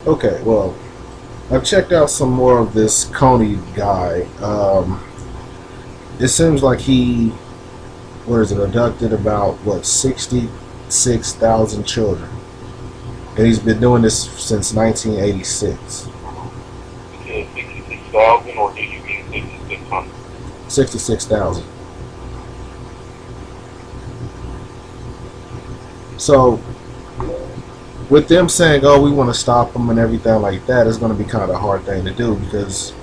Okay, well, I've checked out some more of this Kony guy. It seems like he, where is it, abducted about, what, 66,000 children. And he's been doing this since 1986. You said 66,000, or did you mean 6,600? 66,000. So, with them saying, oh, we want to stop them and everything like that, it's going to be kind of a hard thing to do because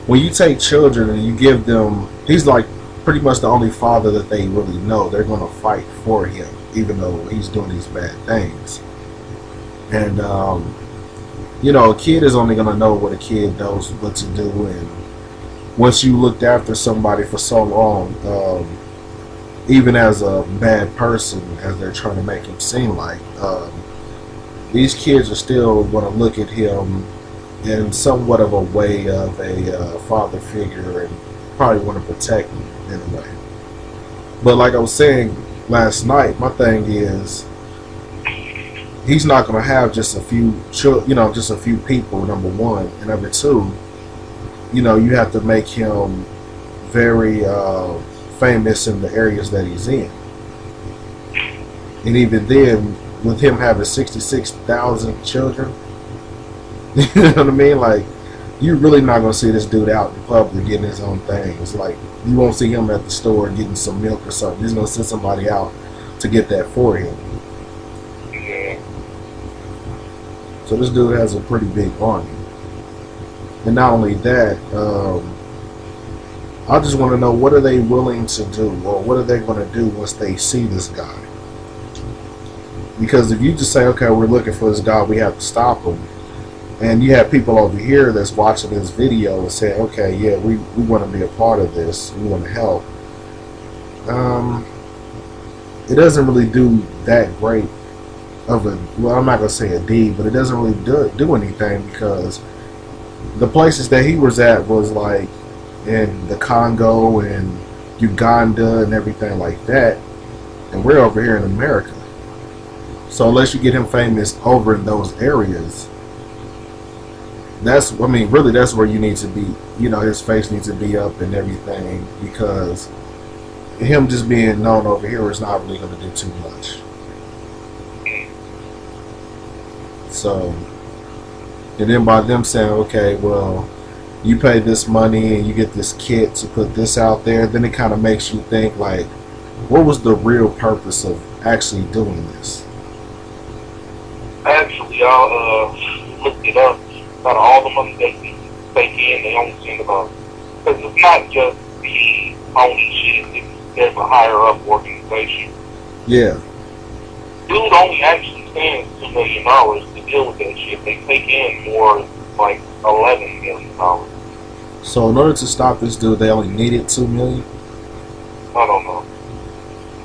when you take children and you give them, he's like pretty much the only father that they really know. They're going to fight for him, even though he's doing these bad things. And, a kid is only going to know what a kid knows what to do. And once you looked after somebody for so long, even as a bad person, as they're trying to make him seem like, these kids are still going to look at him in somewhat of a way of a father figure and probably want to protect him in a way. But like I was saying last night, my thing is he's not going to have just a few, just a few people. Number one, and number two, you have to make him very famous in the areas that he's in. And even then, with him having 66,000 children, you know what I mean? Like, you're really not going to see this dude out in public getting his own thing. It's like, you won't see him at the store getting some milk or something. He's going to send somebody out to get that for him. Yeah. So this dude has a pretty big army. And not only that, I just want to know, what are they willing to do, or what are they going to do once they see this guy? Because if you just say, okay, we're looking for this guy, we have to stop him, and you have people over here that's watching this video and say, okay, yeah, we want to be a part of this, we want to help, it doesn't really do that great of a, well, I'm not going to say a deed, but it doesn't really do anything, because the places that he was at was like in the Congo and Uganda and everything like that, and we're over here in America. So unless you get him famous over in those areas, really that's where you need to be. His face needs to be up and everything, because him just being known over here is not really going to do too much. So, and then by them saying, okay, well, you pay this money and you get this kit to put this out there, then it kind of makes you think, like, what was the real purpose of actually doing this? Actually, I looked it up. Out of all the money they take in, they only send about, because it's not just the only shit. There's a higher up organization. Yeah. Dude only actually spends $2 million to deal with that shit. They take in more, like $11 million. So in order to stop this dude, they only needed $2 million? I don't know.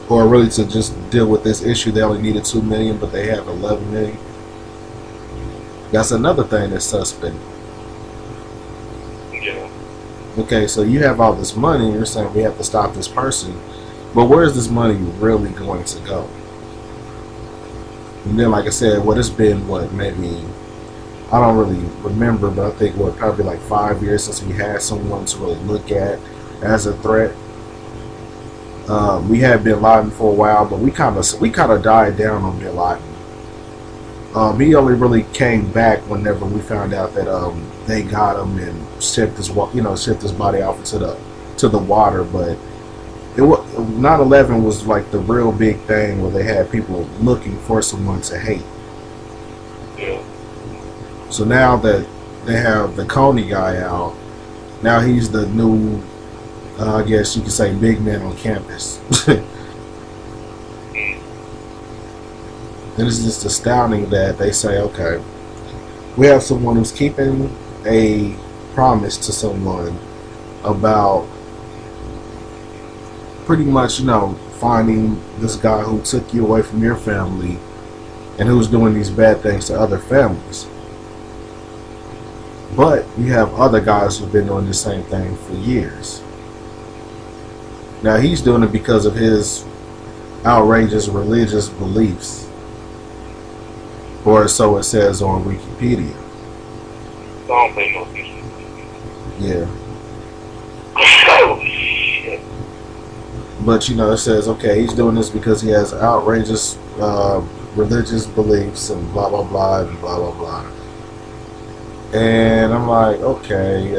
Or really to just deal with this issue, they only needed $2 million, but they have $11 million? That's another thing that's suspect. Yeah. Okay, so you have all this money, and you're saying we have to stop this person, but where is this money really going to go? And then, like I said, it's been, maybe, I don't really remember, but I think, probably like 5 years since we had someone to really look at as a threat. We had Bin Laden for a while, but we kind of died down on Bin Laden. He only really came back whenever we found out that they got him and shipped his body off to the water. But 9/11 was like the real big thing where they had people looking for someone to hate. Yeah. So now that they have the Kony guy out, now he's the new, I guess you could say, big man on campus. And it's just astounding that they say, okay, we have someone who's keeping a promise to someone about pretty much, finding this guy who took you away from your family and who's doing these bad things to other families. But you have other guys who've been doing the same thing for years. Now he's doing it because of his outrageous religious beliefs, or so it says on Wikipedia. don't pay no attention. Yeah. Oh, shit. But you know, it says, okay, he's doing this because he has outrageous religious beliefs and blah blah blah and blah blah blah. And I'm like, okay,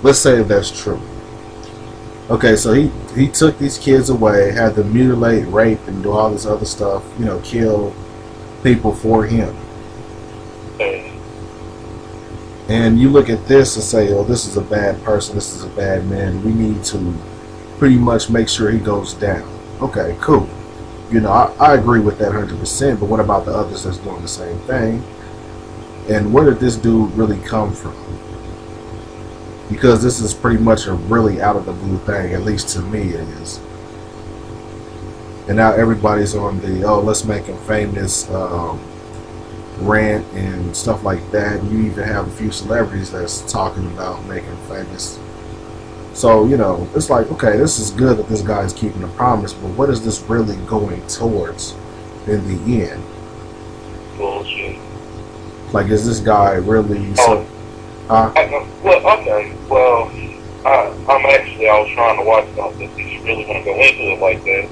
let's say that's true. Okay, so he took these kids away, had them mutilate, rape, and do all this other stuff. You know, kill people for him. And you look at this and say, oh, this is a bad person, this is a bad man. We need to pretty much make sure he goes down. Okay, cool. You know, I agree with that 100%, but what about the others that's doing the same thing? And where did this dude really come from? Because this is pretty much a really out of the blue thing, at least to me it is. And now everybody's on the, oh, let's make him famous rant and stuff like that. You even have a few celebrities that's talking about making him famous. So, you know, it's like, okay, this is good that this guy is keeping a promise, but what is this really going towards in the end? Bullshit. Like, is this guy really... Well, okay. Well, I was trying to watch something. If you really want to go into it like that,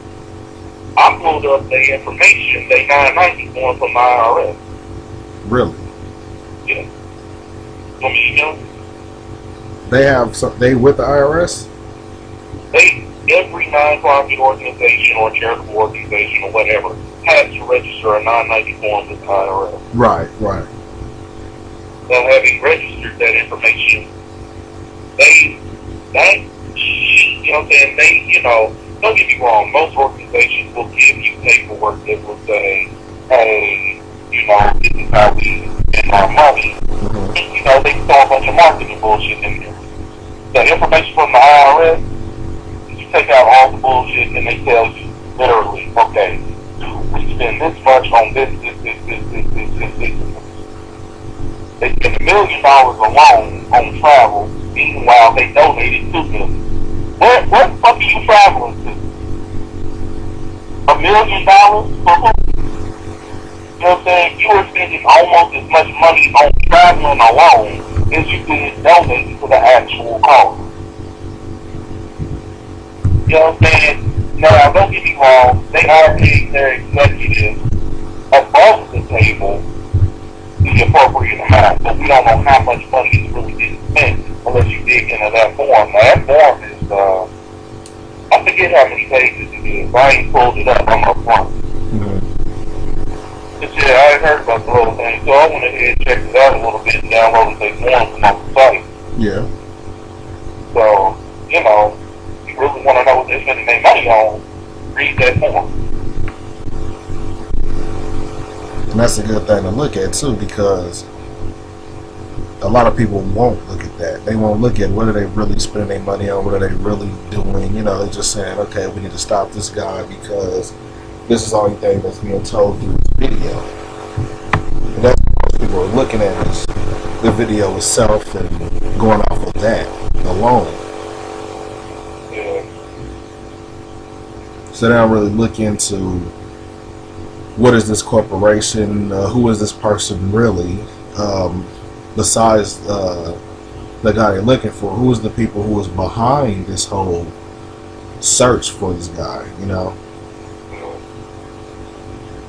I pulled up the information they 990 going from the IRS. Really? Yeah. Want me to know? They have some, they with the IRS? Every non-profit organization or charitable organization or whatever has to register a 990 form with the IRS. Right, right. So having registered that information, you know what I'm saying, don't get me wrong, most organizations will give you paperwork that will say, hey, you know, this is how we spend our money. Mm-hmm. You know, they throw a bunch of marketing bullshit in there. The information from the IRS, you take out all the bullshit and they tell you literally, okay, we spend this much on this. They spend $1 million alone on travel. Meanwhile, they donated $2 million. Where the fuck are you traveling to? $1 million for who? You know what I'm saying? You were spending almost as much money on traveling alone as you did donating to the actual cause. You know what I'm saying? Now, don't get me wrong, they are paying their executives above the table the appropriate amount, but we don't know how much money is really getting spent unless you dig into that form. Now, that form is, I forget how many pages it is. I ain't pulled it up. I'm up front. But yeah, I had heard about the whole thing, so I went ahead and checked it out a little bit and downloaded the form from the site. Yeah. So, you know, if you really want to know what they're spending their money on, read that form. And that's a good thing to look at too, because a lot of people won't look at that. They won't look at what are they really spending their money on, what are they really doing. You know, they're just saying, okay, we need to stop this guy because this is the only thing that's being told through this video. And that's what most people are looking at, is the video itself and going off of that alone. Yeah. So they don't really look into what is this corporation, who is this person really, besides the guy they're looking for, who is the people who is behind this whole search for this guy, you know?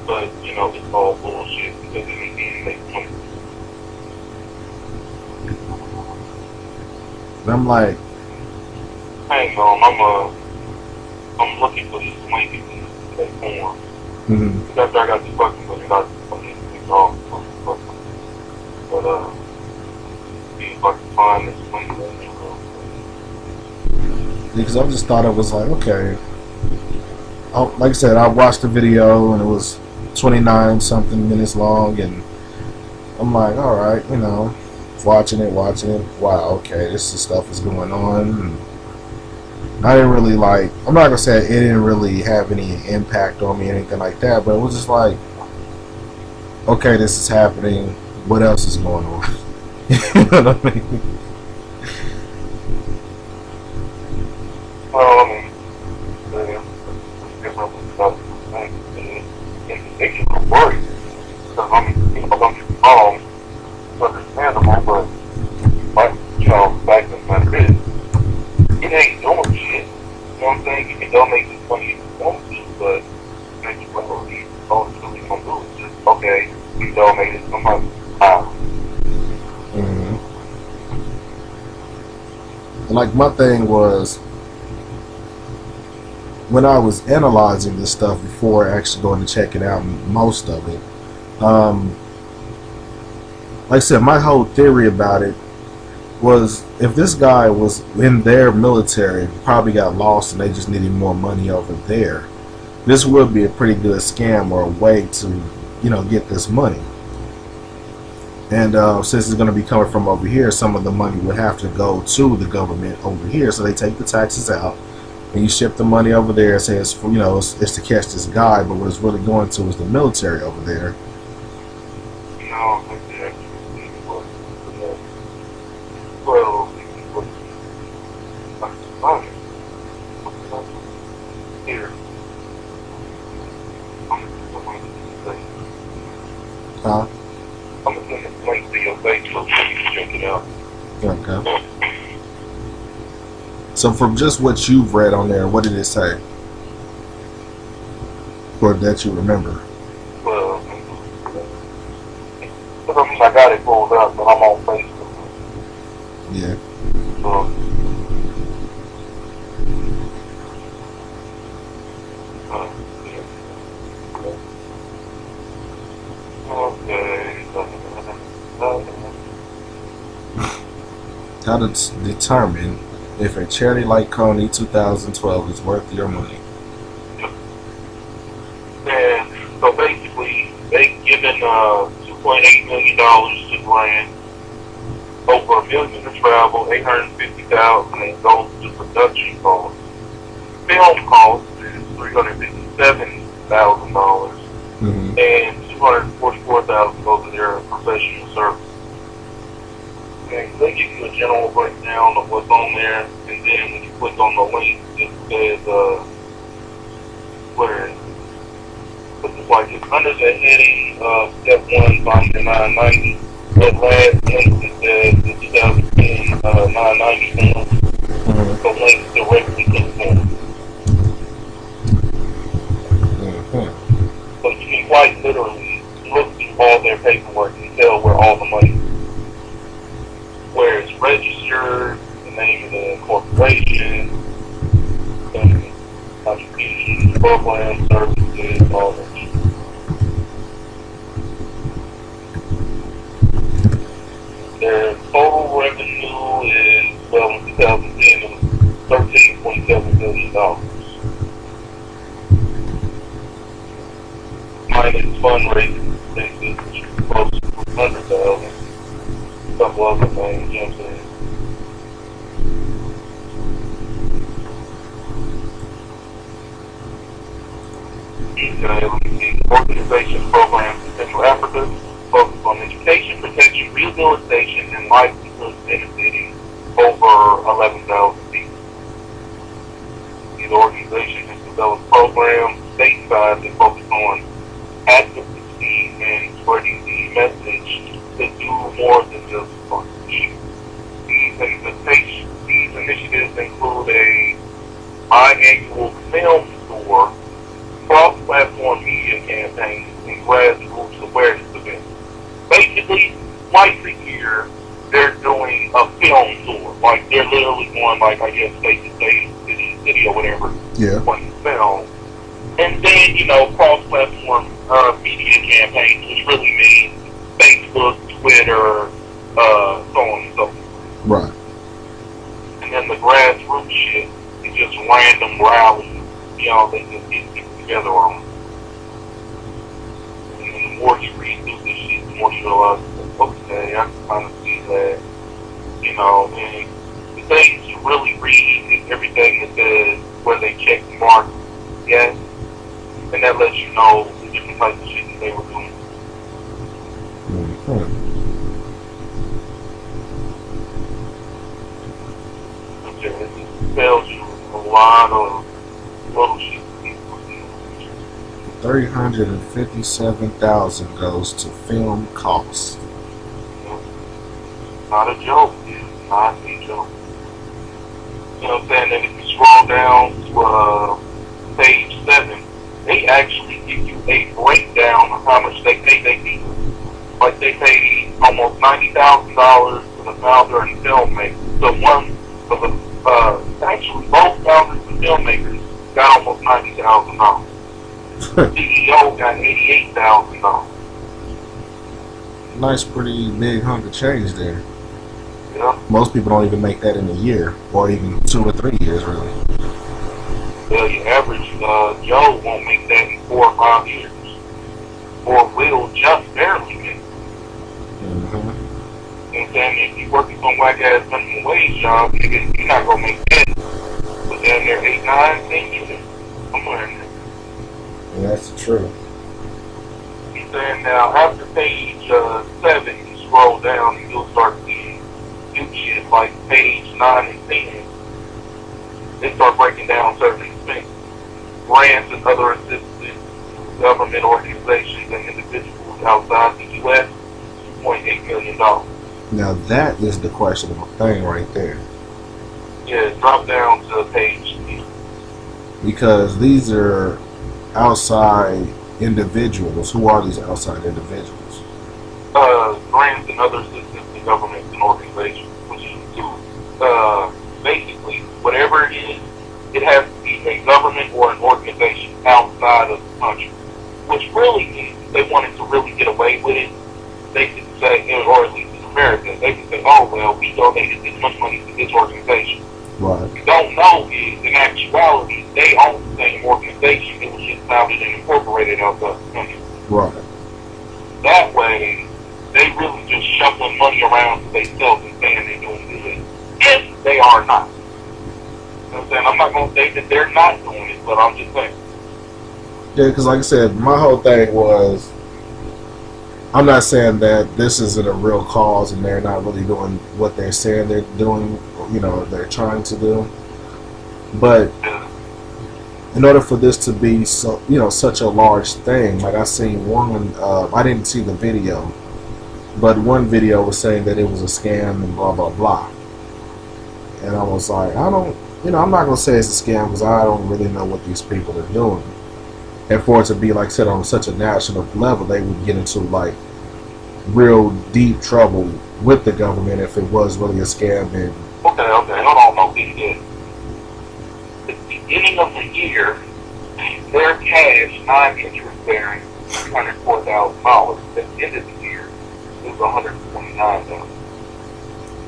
But, you know, it's all bullshit because in the end they want. And I'm like, hang on, I'm looking for this link in that form. mm-hmm. After I got this fucking money, I fucking things off. But, see if I can find this link. Because I just thought it was like, okay. Like I said, I watched the video and it was 29 something minutes long, and I'm like, all right, you know, watching it. Wow, okay, this is stuff is going on. And I didn't really like. I'm not gonna say it didn't really have any impact on me or anything like that, but it was just like, okay, this is happening. What else is going on? You know what I mean? Well, I mean, it can worry. Because, I mean, you know, don't get me wrong, understandable, but like, back in my it ain't doing shit. You know what I'm saying? You can donate this money if you want to, but then you what you ultimately gonna do is just okay, you donated some money. Mm-hmm. And like my thing was, when I was analyzing this stuff before actually going to check it out, most of it, like I said, my whole theory about it was if this guy was in their military, probably got lost and they just needed more money over there, this would be a pretty good scam or a way to, get this money. And since it's going to be coming from over here, some of the money would have to go to the government over here. So they take the taxes out, and you ship the money over there and say it's for, it's to catch this guy, but what it's really going to is the military over there. Here. Huh? I'm gonna send this link to your Facebook so you can check it out. Okay. So from just what you've read on there, what did it say? Or that you remember? Well, I mean, I got it pulled up, but I'm on Facebook. Yeah. So, How to determine if a charity like Kony 2012 is worth your money. and so basically, they've given $2.8 million to grant, over $1 million to travel, $850,000 and goes to production costs. Film cost is $357,000, Mm-hmm. and $244,000 goes to their professional service. And they give you a general breakdown of what's on there, and then when you click on the link, it says, where it's like it's under the heading of step 1, find the 990. That last link that says the 2010 990 form, the link directly to the form. Mm-hmm. So you can quite literally look through all their paperwork and tell where all the money, where it's registered, the name of the corporation, the contributions, program, services, all that shit. Their total revenue is, well, in 2010, it was $13.7 billion. Minus fundraising expenses, which is close to $100,000. A couple other things, you know what I'm saying? Okay, let me see. Organization programs in Central Africa focus on education, protection, rehabilitation, and livelihood benefiting over 11,000 people. These organizations have developed programs stateside that focus on advocacy and spreading the message to do more than just function. These initiatives include a biannual film tour, cross-platform media campaigns, and grassroots awareness events. Basically, twice a year, they're doing a film tour. Like, they're literally going, like, I guess, state to state, city to city, or whatever, Yeah. playing film. And then, cross-platform media campaigns, which really means Facebook, Twitter, so on and so forth. Right. And then the grassroots shit is just random rallies, they just get people together on. And then the more you read through this shit, the more you realize, okay, I can kind of see that, and the things you really read is everything that says where they check the mark, yes, and that lets you know the different types of shit that they were doing. Mm-hmm. Okay, it just tells you a lot of little shit. 357,000 goes to film costs. Not a joke, dude. Not a joke. You know what I'm saying? And if you scroll down to page 7, they actually give you a breakdown of how much they pay their people. Like they paid almost $90,000 to the founder and filmmaker. So one of the actually both founders and filmmakers got almost $90,000. The CEO got $88,000. Nice, pretty big hunk of change there. Yeah. Most people don't even make that in a year, or even 2 or 3 years, really. Well, your average Joe won't make that in 4 or 5 years, or will just barely make it. Mm-hmm. You know what I'm saying? If you working some whack ass minimum wage job, nigga, you're not gonna make that. But down there 8, 9, 10 years, somewhere in there. Yeah, that's true. He's saying now after page 7, you scroll down and you'll start seeing new shit like page 9 and 10. They start breaking down certain expenses, grants and other assistance, government organizations and individuals outside the U.S. $2.8 million. Now that is the questionable thing right there. Yeah, drop down to page 10. Because these are outside individuals. Who are these outside individuals? Grants and other assistance to governments and organizations, which is basically whatever it is, it has to be a government or an organization outside of the country. Which really means if they wanted to really get away with it, they could say, or at least in America, they could say, oh well, we donated this much money to this organization. Right. What you don't know is, in actuality, they own the same organization. It was just founded and incorporated outside the country. Right. That way, they really just shuffling money around to themselves and saying they're doing good. If they are not. You know what I'm saying? I'm not going to say that they're not doing it, but I'm just saying. Yeah, because like I said, my whole thing was, I'm not saying that this isn't a real cause and they're not really doing what they're saying they're doing, you know, they're trying to do. But in order for this to be so, you know, such a large thing, like I seen one, I didn't see the video, but one video was saying that it was a scam and blah blah blah. And I was like, I don't, you know, I'm not gonna say it's a scam because I don't really know what these people are doing. And for it to be, like I said, on such a national level, they would get into like real deep trouble with the government if it was really a scam. And Okay, hold on, no big deal. At the beginning of the year, their cash, non-interest bearing, $304,000. At the end of the year, it was $129,000.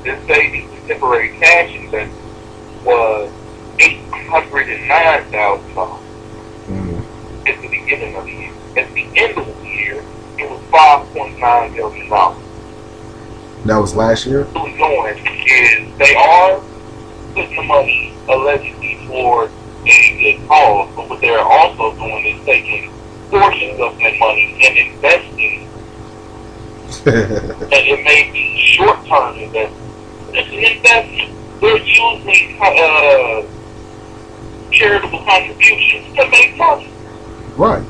This savings and temporary cash investment was $809,000 at the beginning of the year. At the end of the year, it was $5.9 million. that was last year. What we're doing is they are putting the money allegedly towards a good cause, but what they're also doing is taking portions of that money and investing. And it may be short-term investment. It's an investment. They're using charitable contributions to make money. Right.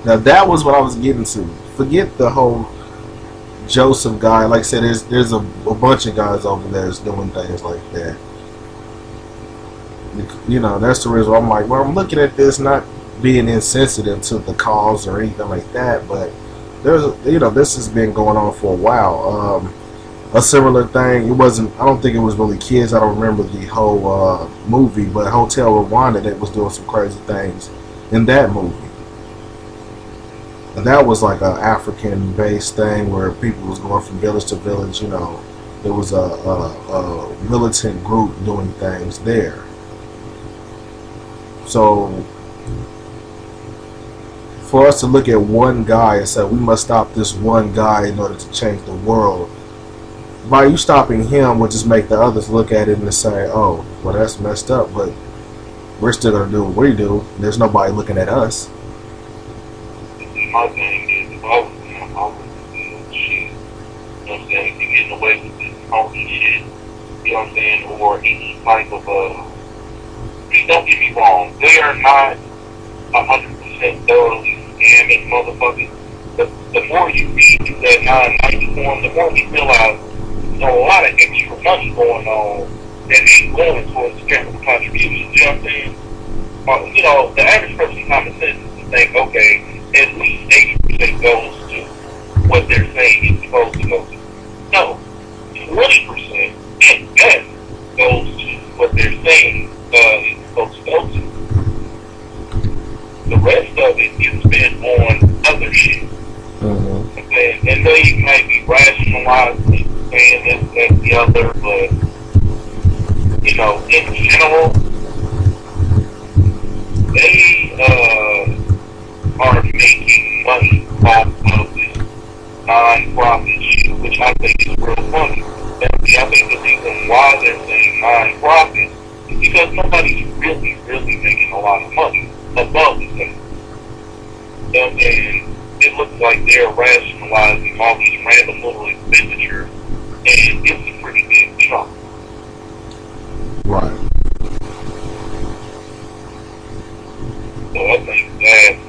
Now that was what I was getting to. Forget the whole Joseph guy. Like I said, there's a bunch of guys over there that's doing things like that. You know, that's the reason I'm like, well, I'm looking at this, not being insensitive to the cause or anything like that, but there's, you know, this has been going on for a while. A similar thing, it wasn't, I don't think it was really kids, I don't remember the whole movie, but Hotel Rwanda that was doing some crazy things in that movie. And that was like an African based thing where people was going from village to village, you know. There was a militant group doing things there. So for us to look at one guy and say we must stop this one guy in order to change the world, by you stopping him would just make the others look at it and say, oh, well, that's messed up, but we're still going to do what we do. There's nobody looking at us. My thing is, if I was doing all this shit, you know what I'm saying, if you're getting away with this funky shit, you know what I'm saying, or any type of, don't get me wrong, they are not 100% thoroughly scamming motherfuckers. the more you read through that 990 form, the more you realize there's a lot of extra money going on that ain't going towards the charitable contributions. You know what I'm saying? You know, the average person common sense is to think, okay, at least 80% goes to what they're saying it's supposed to go to. No, 20% at best goes to what they're saying it's supposed to go to. The rest of it is spent on other shit. And they might be rationalizing, saying this, that, the other, but, you know, in general, they are making money off of this non-profit shit, which I think is real funny. And I think the reason why they're saying non-profit is because nobody's really making a lot of money above the thing. And it looks like they're rationalizing all these random little expenditures, and it's a pretty big chunk. Right. So I think that's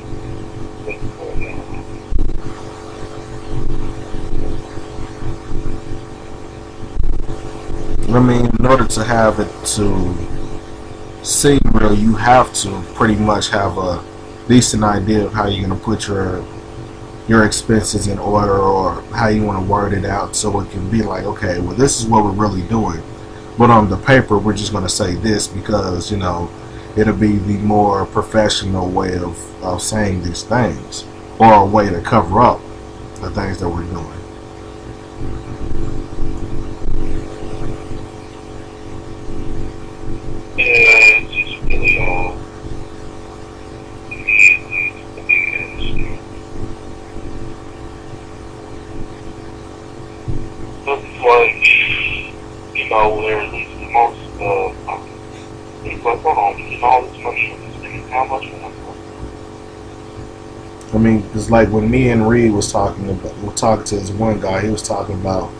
what's going on. I mean, in order to have it to seem real, you have to pretty much have a decent idea of how you're going to put your expenses in order, or how you want to word it out, so it can be like, okay, well, this is what we're really doing, but on the paper we're just going to say this because, you know, it'll be the more professional way of saying these things, or a way to cover up the things that we're doing. It's just really all looks like, you know, where at least the most, it's like, hold on, you know, all this money you're spending, how much money? I mean, it's like when me and Reed was talking to this one guy, he was talking about,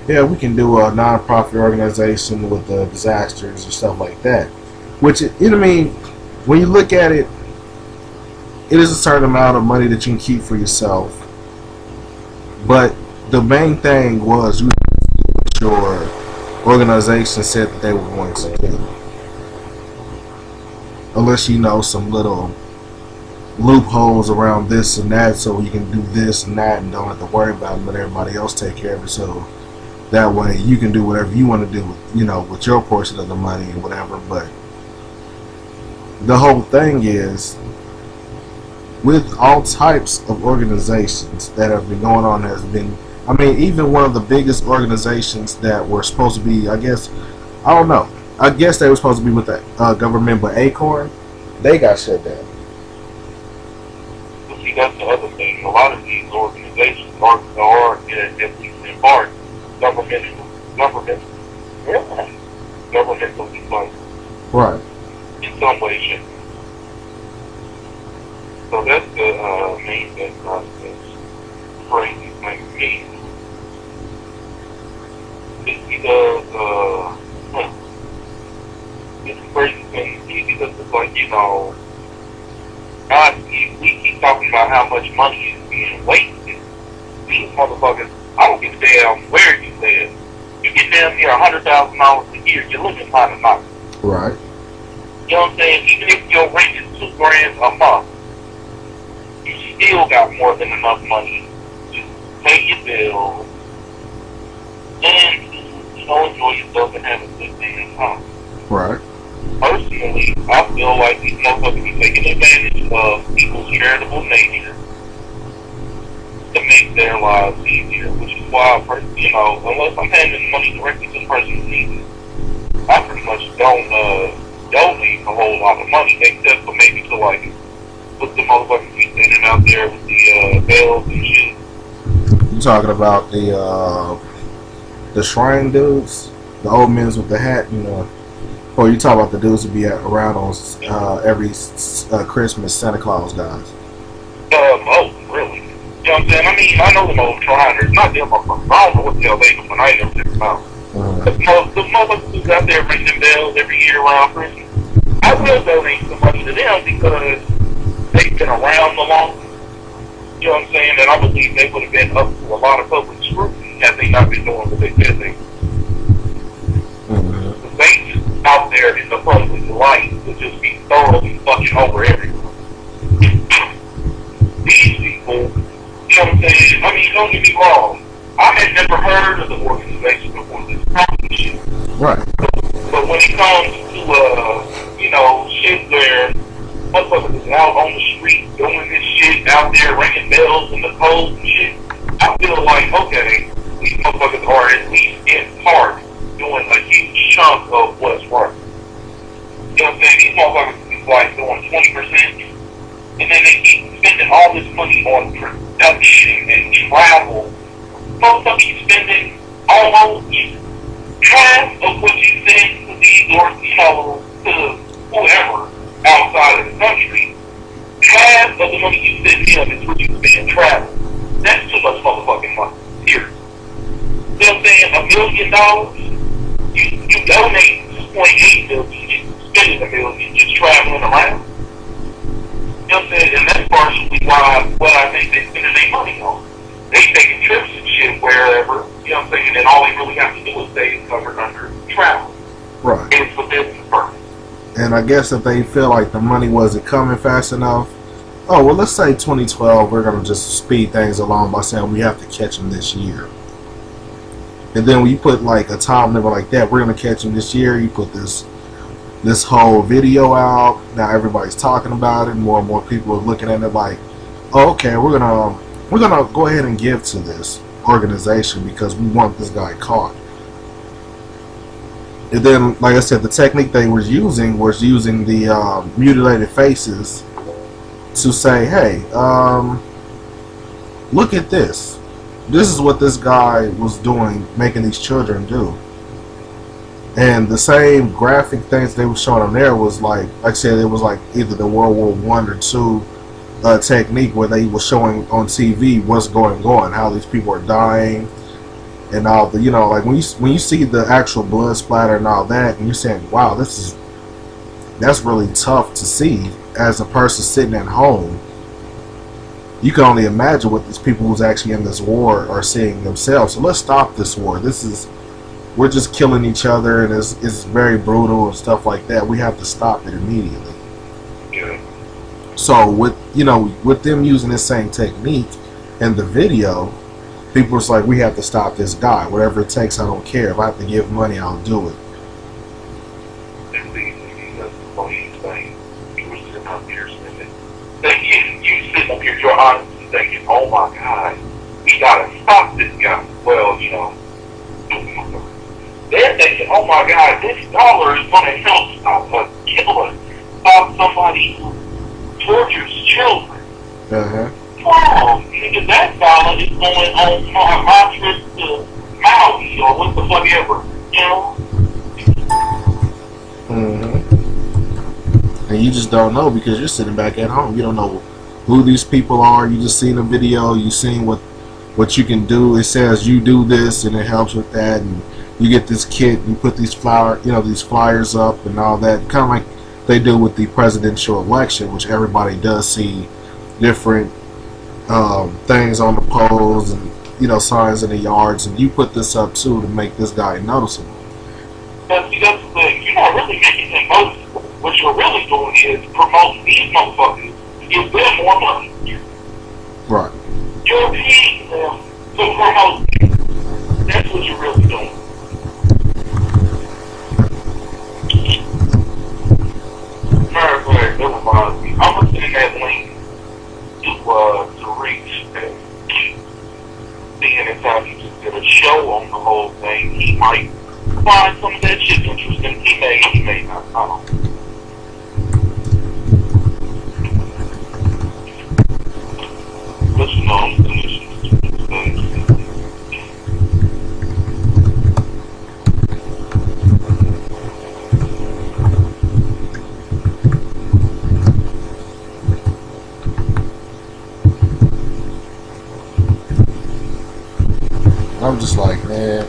yeah, we can do a non-profit organization with the disasters and stuff like that. Which, you know what I mean, when you look at it, it is a certain amount of money that you can keep for yourself. But the main thing was what your organization said that they were going to do. Unless you know some little loopholes around this and that, so you can do this and that and don't have to worry about it, let everybody else take care of it, so that way you can do whatever you want to do, you know, with your portion of the money and whatever. But the whole thing is, with all types of organizations that have been going on, has been, I mean, even one of the biggest organizations that were supposed to be, I guess, I don't know, I guess they were supposed to be with the government, but Acorn, they got shut down. See, that's the other thing. A lot of these organizations are at least in part, governmentally funded. Right. In some way, shape. So that's the main thing about this crazy thing to me. It's because, it's a crazy thing to me because it's like, you know, we keep talking about how much money is being wasted. These motherfuckers, I don't give a damn where you live. You get down here $100,000 a year, you're living kind of nice. Right. You know what I'm saying? Even if your rent is $2,000 a month, you still got more than enough money to pay your bills and to, you know, enjoy yourself and have a good damn time. Right. Personally, I feel like these motherfuckers be taking advantage of people's charitable nature to make their lives easier, which is why, you know, unless I'm handing money directly to the person who needs it, I pretty much don't donate a whole lot of money, except for maybe to, like, put the motherfuckers be standing out there with the bells and shit. You talking about the shrine dudes, the old men with the hat, you know? Or you talk about the dudes who be around on every Christmas, Santa Claus guys? Most, really. You know what I'm saying? I mean, I know the old shriners, not them motherfuckers. I don't know what the hell they do when I ain't never checked them out. The motherfuckers who's out there ringing bells every year around Christmas, I will donate some money to them because they've been around the longest. You know what I'm saying? And I believe they would have been up to a lot of public scrutiny had they not been doing what they said they were. The banks out there in the public light would just be thoroughly fucking over everyone. These people, you know what I'm saying? I mean, don't get me wrong. I had never heard of the organization before this problem shit. Right. But when it comes to, you know, shit where motherfuckers is out on the street doing this shit, out there ringing bells in the cold and shit, I feel like, okay, these motherfuckers are at least in part doing a huge chunk of what's right. You know what I'm saying? These motherfuckers is like doing 20%, and then they keep spending all this money on production and travel. Motherfuckers spending almost half of what you send to these, or, you know, to whoever outside of the country. Half of the money you send them is what you spend travel. That's too much motherfucking money. Here. You know what I'm saying? $1 million. You donate $2.8 million, you spend $1 million just traveling around. You know what I'm saying? And that's partially why what I think they spend their money on. They taking trips and shit wherever, you know what I'm saying, and all they really have to do is stay covered under travel. Right. It's for business purpose. And I guess if they feel like the money wasn't coming fast enough, oh, well, let's say 2012, we're going to just speed things along by saying we have to catch them this year. And then when you put like a time limit like that, we're going to catch them this year, you put this whole video out, now everybody's talking about it, more and more people are looking at it like, oh, okay, we're gonna go ahead and give to this organization because we want this guy caught. And then, like I said, the technique they were using was using the mutilated faces to say, hey, look at this. This is what this guy was doing, making these children do. And the same graphic things they were showing on there was like I said, it was like either the World War I or II technique where they were showing on TV what's going on, how these people are dying, and all the, you know, like when you see the actual blood splatter and all that, and you're saying, wow, that's really tough to see as a person sitting at home. You can only imagine what these people who's actually in this war are seeing themselves. So let's stop this war. We're just killing each other, and it's very brutal and stuff like that. We have to stop it immediately. Yeah. So with them using this same technique in the video, people was like, we have to stop this guy. Whatever it takes, I don't care. If I have to give money, I'll do it. That's the funniest thing. You were sitting up here thinking, you sitting up here, you're honestly thinking, oh my God, we gotta stop this guy. Well, you know, they're thinking, oh my God, this dollar is gonna help stop a killer, stop somebody who tortures children. Wow, nigga, that dollar is going on my trip to Maui or what the fuck ever, you know? And you just don't know because you're sitting back at home. You don't know who these people are. You just seen a video. You seen what you can do. It says you do this and it helps with that, and you get this kit. You put these these flyers up and all that, kind of like they do with the presidential election, which everybody does see different things on the poles and signs in the yards, and you put this up too to make this guy noticeable. But see, that's the thing. You're not really making him noticeable. What you're really doing is promoting these motherfuckers to give them more money. Right. You're paying them to promote you. That's what you're really doing. Matter of fact, that reminds me. I'm gonna send that link to Reach, and seeing as how he just did a show on the whole thing, he might find some of that shit interesting. He may not. I don't know. But you know, I'm finishing this thing. I'm just like, man,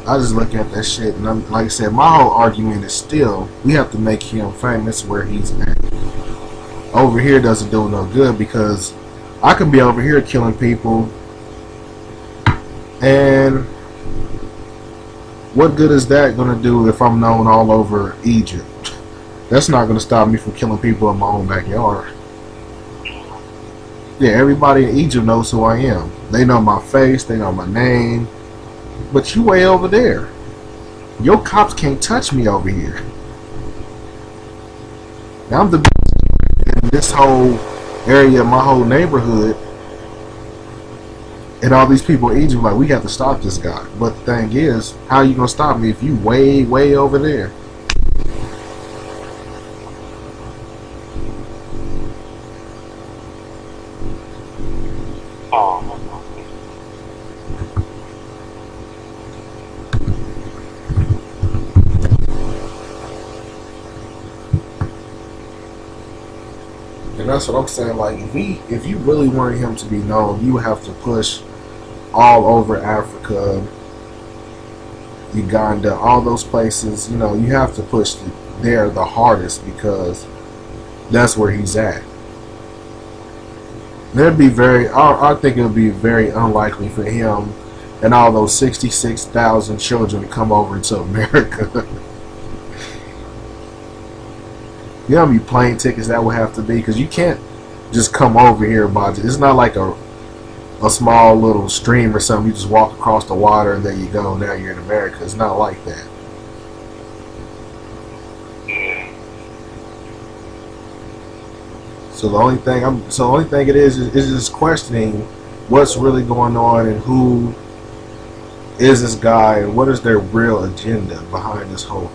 I just look at that shit, and like I said, my whole argument is still, we have to make him famous where he's at. over here doesn't do no good, because I can be over here killing people, and what good is that going to do if I'm known all over Egypt? That's not going to stop me from killing people in my own backyard. Yeah, everybody in Egypt knows who I am. They know my face, they know my name. But you way over there. Your cops can't touch me over here. Now I'm the biggest in this whole area, my whole neighborhood. And all these people in Egypt like, we got to stop this guy. But the thing is, how are you going to stop me if you way, way over there? And that's what I'm saying. Like, if you really want him to be known, you have to push all over Africa, Uganda, all those places. You know, you have to push there the hardest, because that's where he's at. There'd be I think it would be very unlikely for him and all those 66,000 children to come over to America. You know how many plane tickets that would have to be? Because you can't just come over here by it's not like a small little stream or something. You just walk across the water and there you go. Now you're in America. It's not like that. So the only thing it is just questioning what's really going on and who is this guy and what is their real agenda behind this whole